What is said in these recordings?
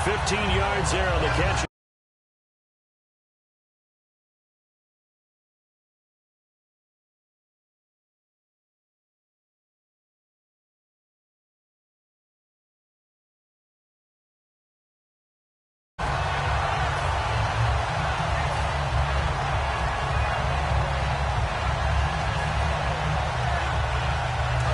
15 yards there on the catch.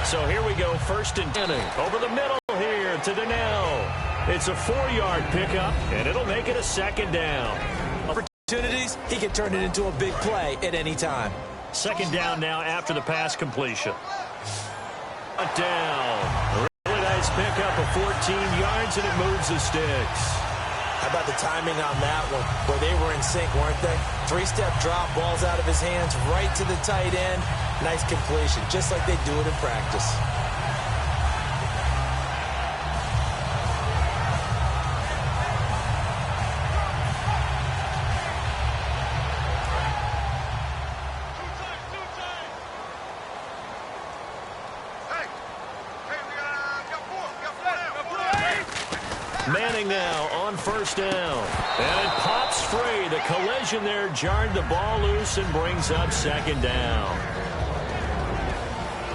So here we go, 1st and 10. Over the middle here to Donnell. It's a 4-yard pickup, and it'll make it a 2nd down. Opportunities, he can turn it into a big play at any time. 2nd down now after the pass completion. Down. Really nice pickup of 14 yards, and it moves the sticks. How about the timing on that one? Boy, they were in sync, weren't they? 3-step drop, balls out of his hands, right to the tight end. Nice completion, just like they do it in practice. Manning now on 1st down. And it pops free. The collision there jarred the ball loose and brings up 2nd down.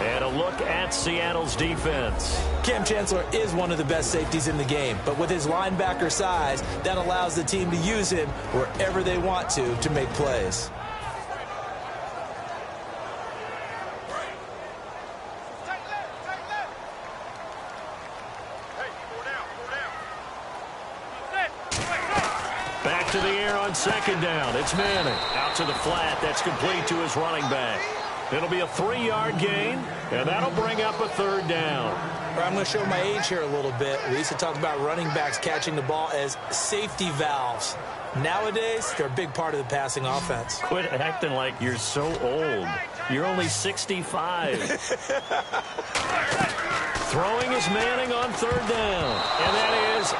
And a look at Seattle's defense. Cam Chancellor is one of the best safeties in the game, but with his linebacker size, that allows the team to use him wherever they want to make plays. Back to the air on 2nd down. It's Manning. Out to the flat. That's complete to his running back. It'll be a 3-yard gain, and that'll bring up a 3rd down. I'm going to show my age here a little bit. We used to talk about running backs catching the ball as safety valves. Nowadays, they're a big part of the passing offense. Quit acting like you're so old. You're only 65. Throwing is Manning on 3rd down. And that is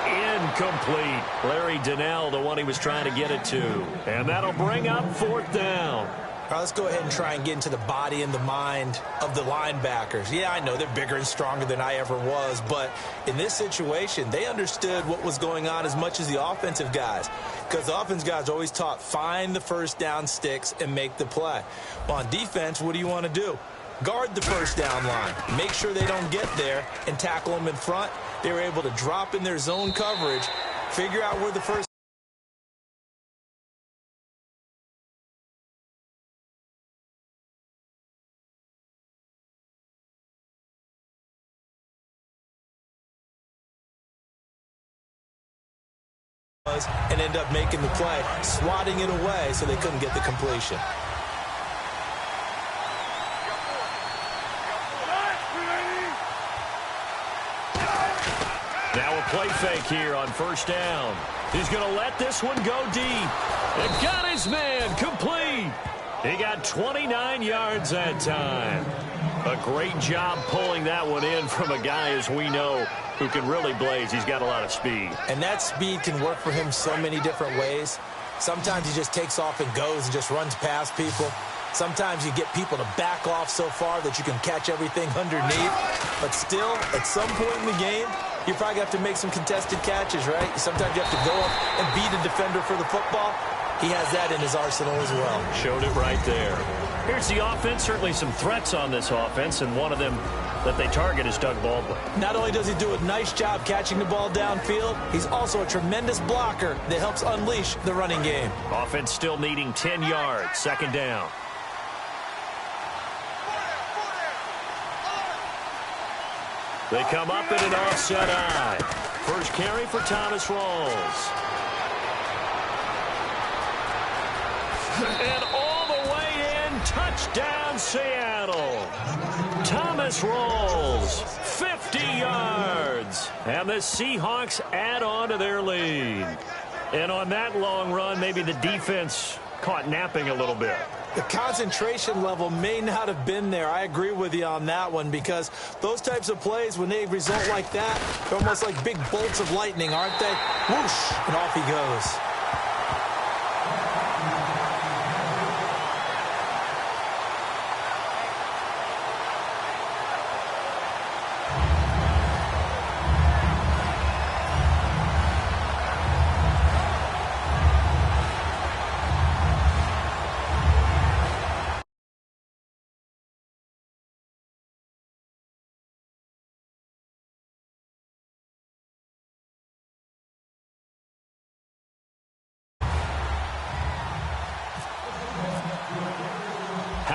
incomplete. Larry Donnell, the one he was trying to get it to. And that'll bring up 4th down. All right, let's go ahead and try and get into the body and the mind of the linebackers. Yeah, I know they're bigger and stronger than I ever was, but in this situation, they understood what was going on as much as the offensive guys, because the offensive guys are always taught, find the 1st down sticks and make the play. Well, on defense, what do you want to do? Guard the 1st down line. Make sure they don't get there and tackle them in front. They were able to drop in their zone coverage, figure out where the first and end up making the play, swatting it away so they couldn't get the completion. Now a play fake here on 1st down. He's going to let this one go deep. And got his man complete. He got 29 yards that time. A great job pulling that one in from a guy, as we know, who can really blaze. He's got a lot of speed. And that speed can work for him so many different ways. Sometimes he just takes off and goes and just runs past people. Sometimes you get people to back off so far that you can catch everything underneath. But still, at some point in the game, you probably have to make some contested catches, right? Sometimes you have to go up and beat a defender for the football. He has that in his arsenal as well. Showed it right there. Here's the offense. Certainly some threats on this offense, and one of them that they target is Doug Baldwin. Not only does he do a nice job catching the ball downfield, he's also a tremendous blocker that helps unleash the running game. Offense still needing 10 yards. 2nd down. They come up in an offset eye. First carry for Thomas Rawls. And all the way in, touchdown Seattle. Thomas Rawls, 50 yards. And the Seahawks add on to their lead. And on that long run, maybe the defense caught napping a little bit. The concentration level may not have been there. I agree with you on that one, because those types of plays, when they result like that, they're almost like big bolts of lightning, aren't they? Whoosh, and off he goes.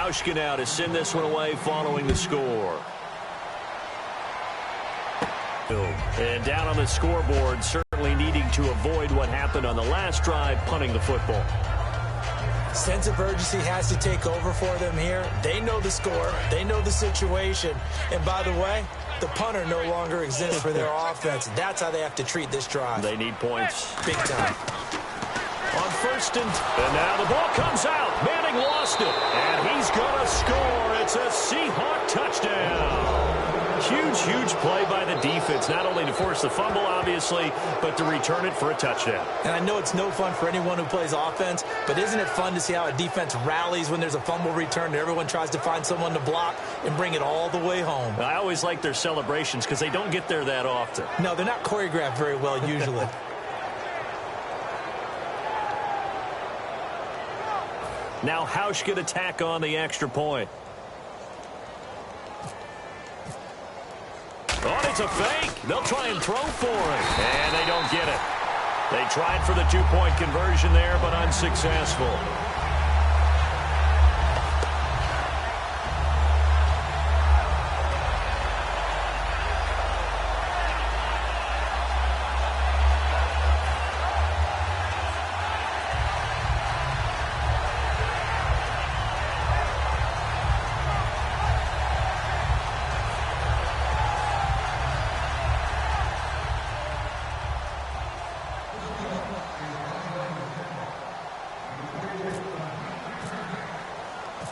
Hauschka now to send this one away following the score. And down on the scoreboard, certainly needing to avoid what happened on the last drive, punting the football. Sense of urgency has to take over for them here. They know the score. They know the situation. And by the way, the punter no longer exists for their offense. That's how they have to treat this drive. They need points. Big time. On first and now the ball comes out. Manning lost it. And he's going to score. It's a Seahawk touchdown. Huge, huge play by the defense, not only to force the fumble, obviously, but to return it for a touchdown. And I know it's no fun for anyone who plays offense, but isn't it fun to see how a defense rallies when there's a fumble return and everyone tries to find someone to block and bring it all the way home? I always like their celebrations because they don't get there that often. No, they're not choreographed very well usually. Now Hauschka to tack on the extra point. Oh, it's a fake. They'll try and throw for it. And they don't get it. They tried for the two-point conversion there, but unsuccessful.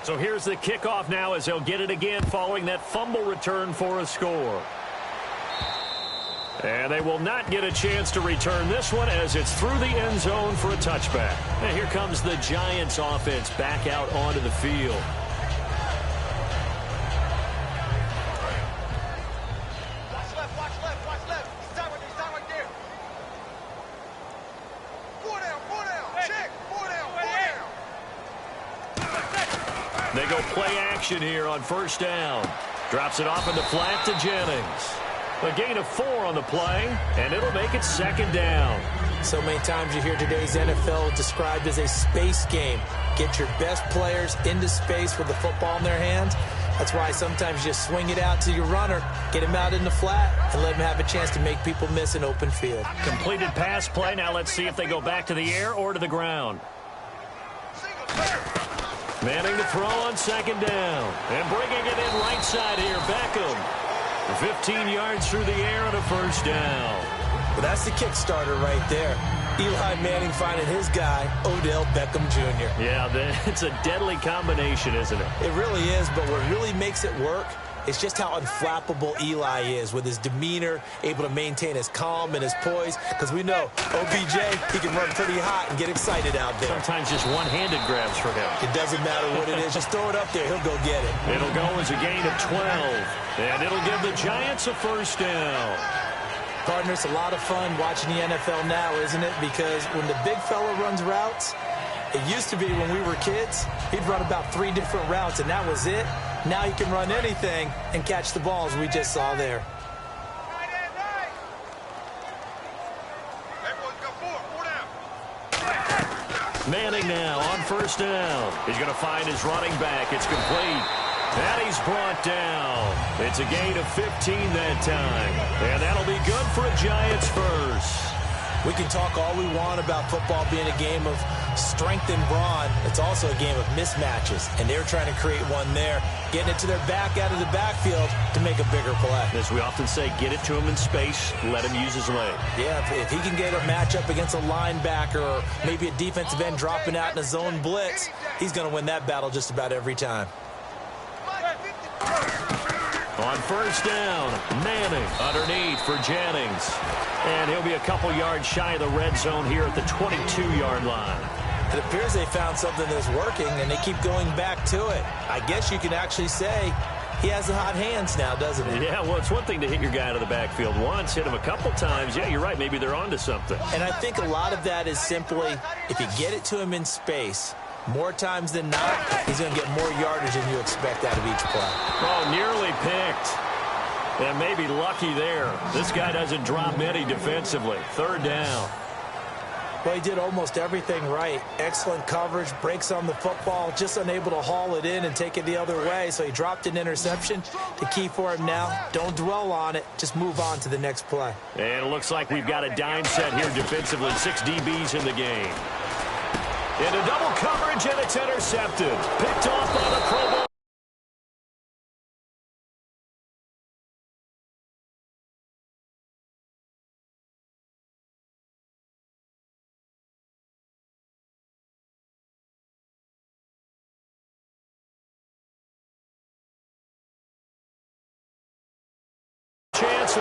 So here's the kickoff now as they'll get it again following that fumble return for a score. And they will not get a chance to return this one as it's through the end zone for a touchback. And here comes the Giants offense back out onto the field. They go play action here on first down. Drops it off in the flat to Jennings. A gain of 4 on the play, and it'll make it second down. So many times you hear today's NFL described as a space game. Get your best players into space with the football in their hands. That's why sometimes you just swing it out to your runner, get him out in the flat, and let him have a chance to make people miss an open field. Completed pass play. Now let's see if they go back to the air or to the ground. Manning to throw on second down. And bringing it in right side here, Beckham. 15 yards through the air and a first down. Well, that's the kickstarter right there. Eli Manning finding his guy, Odell Beckham Jr. Yeah, it's a deadly combination, isn't it? It really is, but what really makes it work is just how unflappable Eli is with his demeanor, able to maintain his calm and his poise, because we know OBJ, he can run pretty hot and get excited out there. Sometimes just one-handed grabs for him. It doesn't matter what it is. Just throw it up there. He'll go get it. It'll go as a gain of 12, and it'll give the Giants a first down. Partner, it's a lot of fun watching the NFL now, isn't it? Because when the big fella runs routes, it used to be when we were kids, he'd run about 3 different routes, and that was it. Now he can run anything and catch the balls we just saw there. Manning now on first down. He's going to find his running back. It's complete. And he's brought down. It's a gain of 15 that time. And that'll be good for a Giants first. We can talk all we want about football being a game of strength and brawn. It's also a game of mismatches, and they're trying to create one there, getting it to their back out of the backfield to make a bigger play. As we often say, get it to him in space, let him use his leg. Yeah, if he can get a matchup against a linebacker or maybe a defensive end dropping out in a zone blitz, he's going to win that battle just about every time. On first down, Manning underneath for Jennings. And he'll be a couple yards shy of the red zone here at the 22-yard line. It appears they found something that's working, and they keep going back to it. I guess you can actually say he has the hot hands now, doesn't he? Yeah, well, it's one thing to hit your guy out of the backfield once, hit him a couple times. Yeah, you're right. Maybe they're onto something. And I think a lot of that is simply if you get it to him in space, more times than not, he's going to get more yardage than you expect out of each play. Oh, nearly picked. And maybe lucky there. This guy doesn't drop many defensively. Third down. Well, he did almost everything right. Excellent coverage, breaks on the football, just unable to haul it in and take it the other way. So he dropped an interception. The key for him now, don't dwell on it. Just move on to the next play. And it looks like we've got a dime set here defensively. 6 DBs in the game. Into double coverage, and it's intercepted. Picked off by the Pro Bowl. Chance.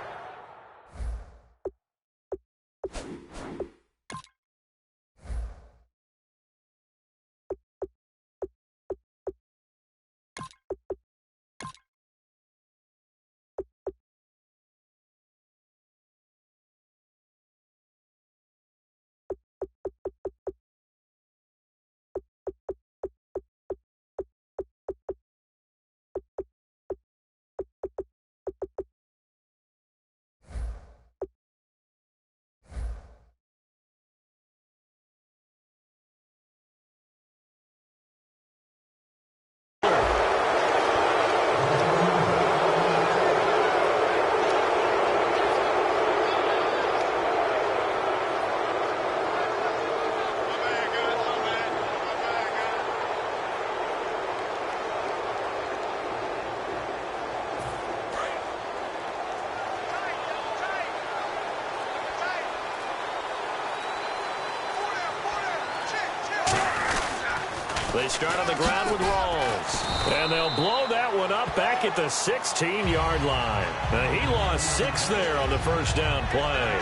They start on the ground with Rawls. And they'll blow that one up back at the 16-yard line. He lost 6 there on the first down play.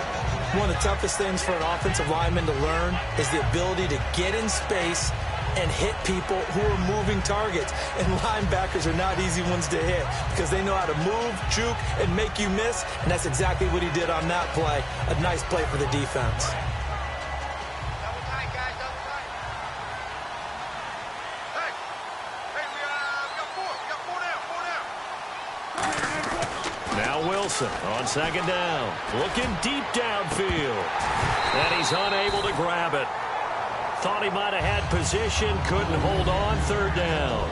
One of the toughest things for an offensive lineman to learn is the ability to get in space and hit people who are moving targets. And linebackers are not easy ones to hit because they know how to move, juke, and make you miss. And that's exactly what he did on that play. A nice play for the defense. On second down, looking deep downfield, and he's unable to grab it. Thought he might have had position, couldn't hold on. Third down.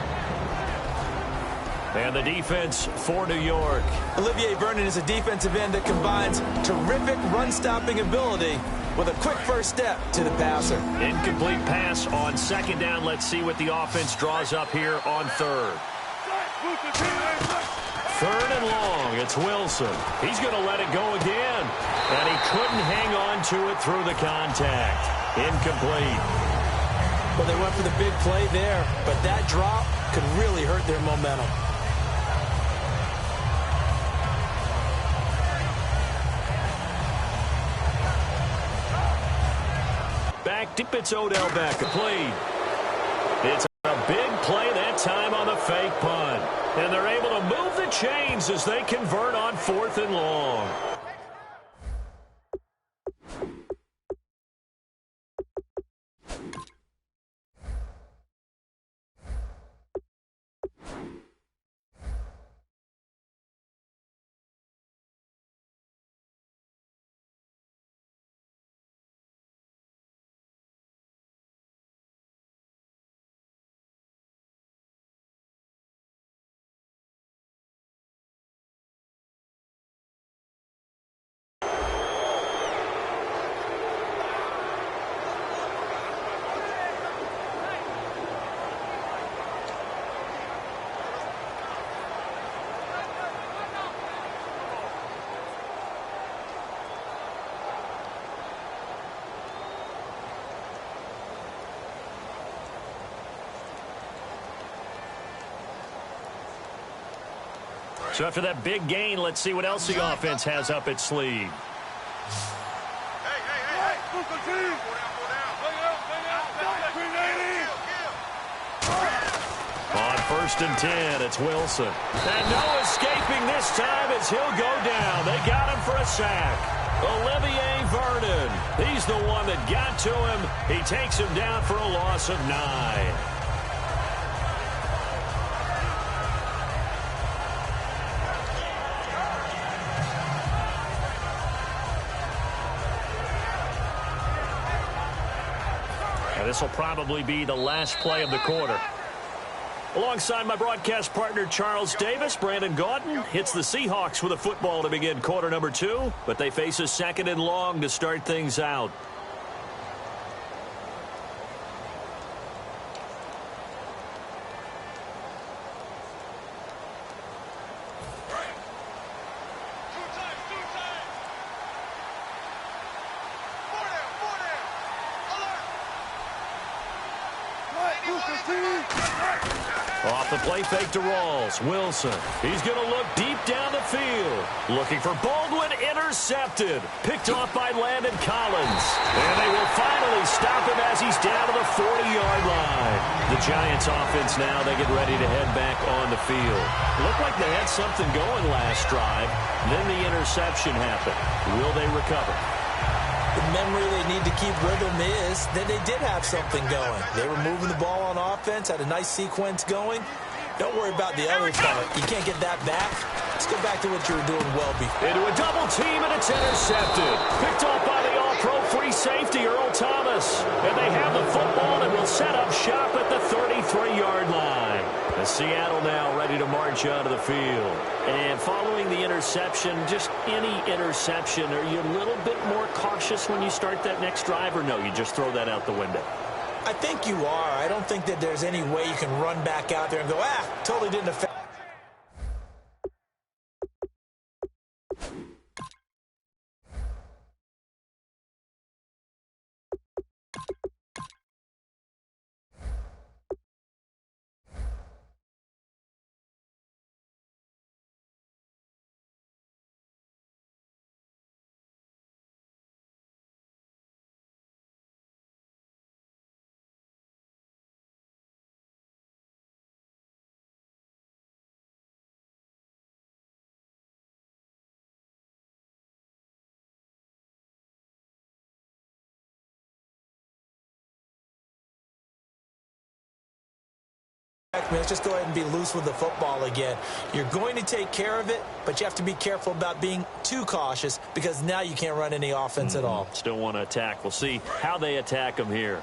And the defense for New York. Olivier Vernon is a defensive end that combines terrific run-stopping ability with a quick first step to the passer. Incomplete pass on second down. Let's see what the offense draws up here on third. Third and long, it's Wilson. He's going to let it go again. And he couldn't hang on to it through the contact. Incomplete. Well, they went for the big play there, but that drop could really hurt their momentum. Back deep, it's Odell back. Complete. It's a big play that time on the fake punt. And they're able to move the chains as they convert on 4th and long. So after that big gain, let's see what else the offense has up its sleeve. On 1st and 10, it's Wilson. And no escaping this time as he'll go down. They got him for a sack. Olivier Vernon. He's the one that got to him. He takes him down for a loss of 9. This will probably be the last play of the quarter. Alongside my broadcast partner, Charles Davis, Brandon Gaudin hits the Seahawks with a football to begin quarter number 2, but they face a 2nd and long to start things out. Off the play fake to Rawls. Wilson. He's going to look deep down the field. Looking for Baldwin. Intercepted. Picked off by Landon Collins. And they will finally stop him as he's down to the 40-yard line. The Giants offense now, they get ready to head back on the field. Looked like they had something going last drive. Then the interception happened. Will they recover? The memory they need to keep with them is that they did have something going. They were moving the ball on offense, had a nice sequence going. Don't worry about the other part. You can't get that back. Let's go back to what you were doing well before. Into a double team, and it's intercepted. Picked off by the all-pro free safety, Earl Thomas. And they have the football and will set up shop at the 33-yard line. The Seattle now ready to march out of the field. And following the interception, just any interception, are you a little bit more cautious when you start that next drive, or no, you just throw that out the window? I think you are. I don't think that there's any way you can run back out there and go, totally didn't affect. Let's just go ahead and be loose with the football again. You're going to take care of it, but you have to be careful about being too cautious because now you can't run any offense at all. Still want to attack. We'll see how they attack them here.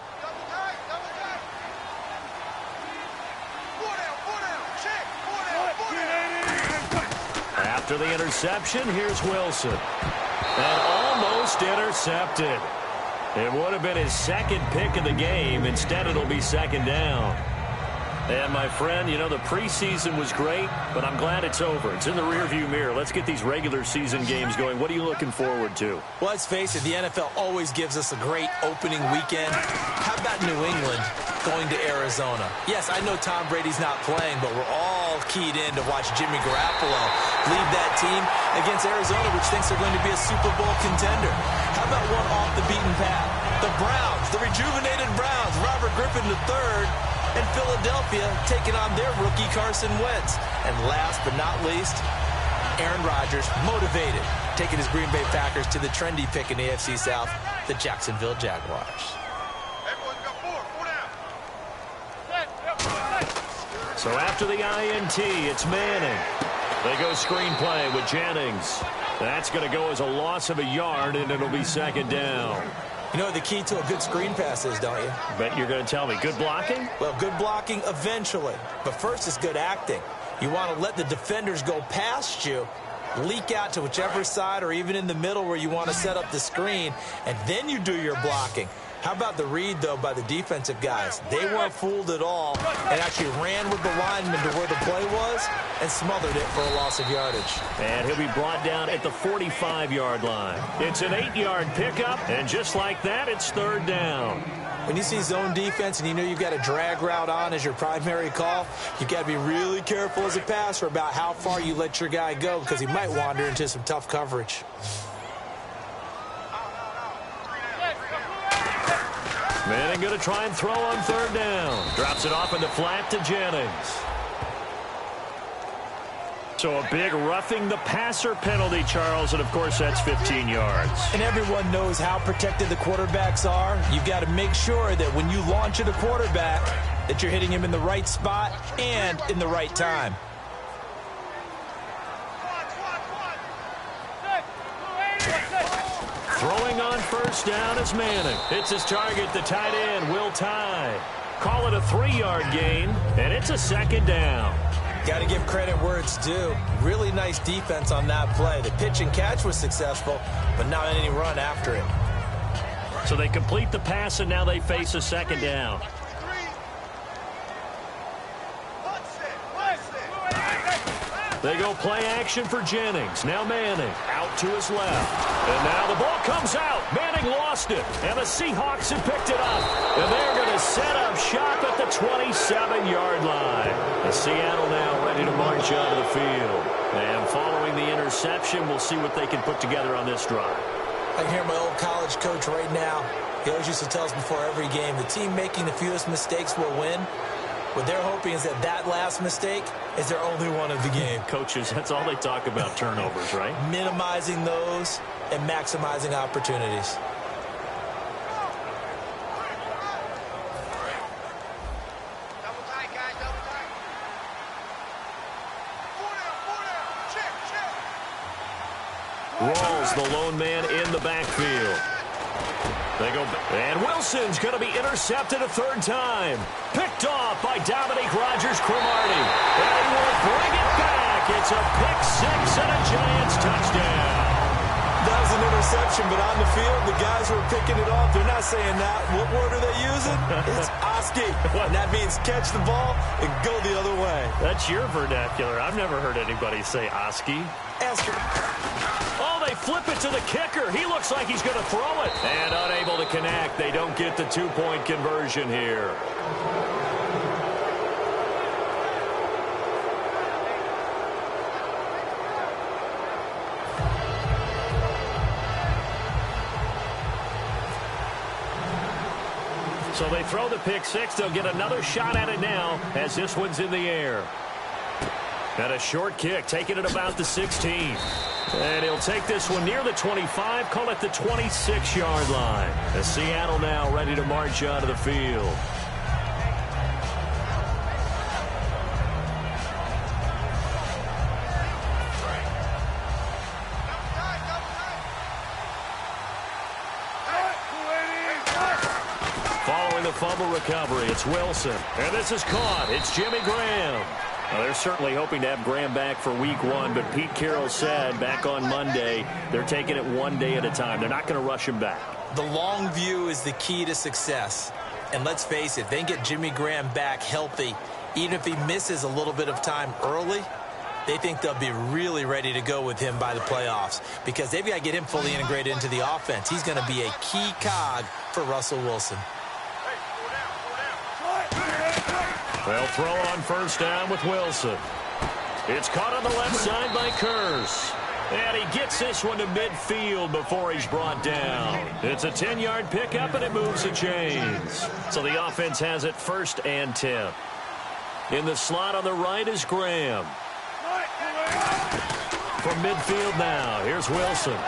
After the interception, here's Wilson. And almost intercepted. It would have been his 2nd pick of the game. Instead, it'll be 2nd down. And, my friend, you know, the preseason was great, but I'm glad it's over. It's in the rearview mirror. Let's get these regular season games going. What are you looking forward to? Well, let's face it, the NFL always gives us a great opening weekend. How about New England going to Arizona? Yes, I know Tom Brady's not playing, but we're all keyed in to watch Jimmy Garoppolo lead that team against Arizona, which thinks they're going to be a Super Bowl contender. How about one off the beaten path? The Browns, the rejuvenated Browns, Robert Griffin III, and Philadelphia taking on their rookie Carson Wentz. And last but not least, Aaron Rodgers, motivated, taking his Green Bay Packers to the trendy pick in the AFC South, the Jacksonville Jaguars. So after the INT, it's Manning. They go screenplay with Jennings. That's going to go as a loss of a yard, and it'll be 2nd down. You know what the key to a good screen pass is, don't you? Bet you're going to tell me. Good blocking? Well, good blocking eventually. But first is good acting. You want to let the defenders go past you, leak out to whichever side or even in the middle where you want to set up the screen, and then you do your blocking. How about the read, though, by the defensive guys? They weren't fooled at all and actually ran with the lineman to where the play was and smothered it for a loss of yardage. And he'll be brought down at the 45-yard line. It's an 8-yard pickup, and just like that, it's 3rd down. When you see zone defense and you know you've got a drag route on as your primary call, you've got to be really careful as a passer about how far you let your guy go because he might wander into some tough coverage. Manning going to try and throw on 3rd down. Drops it off in the flat to Jennings. So a big roughing the passer penalty, Charles, and of course that's 15 yards. And everyone knows how protected the quarterbacks are. You've got to make sure that when you launch at a quarterback that you're hitting him in the right spot and in the right time. Throwing on first down is Manning. Hits his target, the tight end, Will Tye. Call it a 3-yard gain, and it's a second down. Got to give credit where it's due. Really nice defense on that play. The pitch and catch was successful, but not any run after it. So they complete the pass, and now they face a second down. They go play action for Jennings. Now Manning out to his left. And now the ball comes out. Manning lost it. And the Seahawks have picked it up. And they're going to set up shop at the 27-yard line. The Seattle now ready to march out of the field. And following the interception, we'll see what they can put together on this drive. I can hear my old college coach right now. He always used to tell us before every game, the team making the fewest mistakes will win. What they're hoping is that last mistake is their only one of the game. Coaches, that's all they talk about, turnovers, right? Minimizing those and maximizing opportunities. Rawls, the lone man in the backfield. They go, and Wilson's going to be intercepted a third time. Picked off by Dominique Rodgers-Cromartie. And he will bring it back. It's a pick-6 and a Giants touchdown. That was an interception, but on the field, the guys who are picking it off, they're not saying that. What word are they using? It's Oski. And that means catch the ball and go the other way. That's your vernacular. I've never heard anybody say Oski. Ask her. Oh, they flip it to the kicker. He looks like he's going to throw it. And unable to connect. They don't get the 2-point conversion here. So they throw the pick-6. They'll get another shot at it now as this one's in the air. And a short kick, taking it about the 16. And he'll take this one near the 25, call it the 26-yard line. As Seattle now ready to march out of the field. Following the fumble recovery, it's Wilson. And this is caught. It's Jimmy Graham. Well, they're certainly hoping to have Graham back for week 1, but Pete Carroll said back on Monday they're taking it one day at a time. They're not going to rush him back. The long view is the key to success. And let's face it, they get Jimmy Graham back healthy. Even if he misses a little bit of time early, they think they'll be really ready to go with him by the playoffs because they've got to get him fully integrated into the offense. He's going to be a key cog for Russell Wilson. They'll throw on first down with Wilson. It's caught on the left side by Kurz. And he gets this one to midfield before he's brought down. It's a 10-yard pickup, and it moves the chains. So the offense has it 1st and 10. In the slot on the right is Graham. From midfield now, here's Wilson.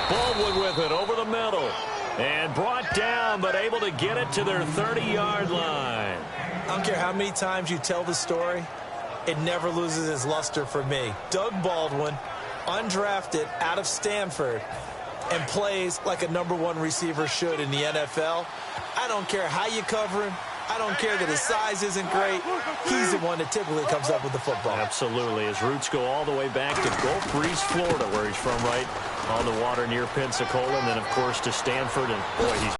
Baldwin with it over the middle. And brought down, but able to get it to their 30-yard line. I don't care how many times you tell the story, it never loses its luster for me. Doug Baldwin, undrafted out of Stanford, and plays like a #1 receiver should in the NFL. I don't care how you cover him. I don't care that his size isn't great. He's the one that typically comes up with the football. Absolutely. His roots go all the way back to Gulf Breeze, Florida, where he's from, right on the water near Pensacola, and then, of course, to Stanford. And, boy, he's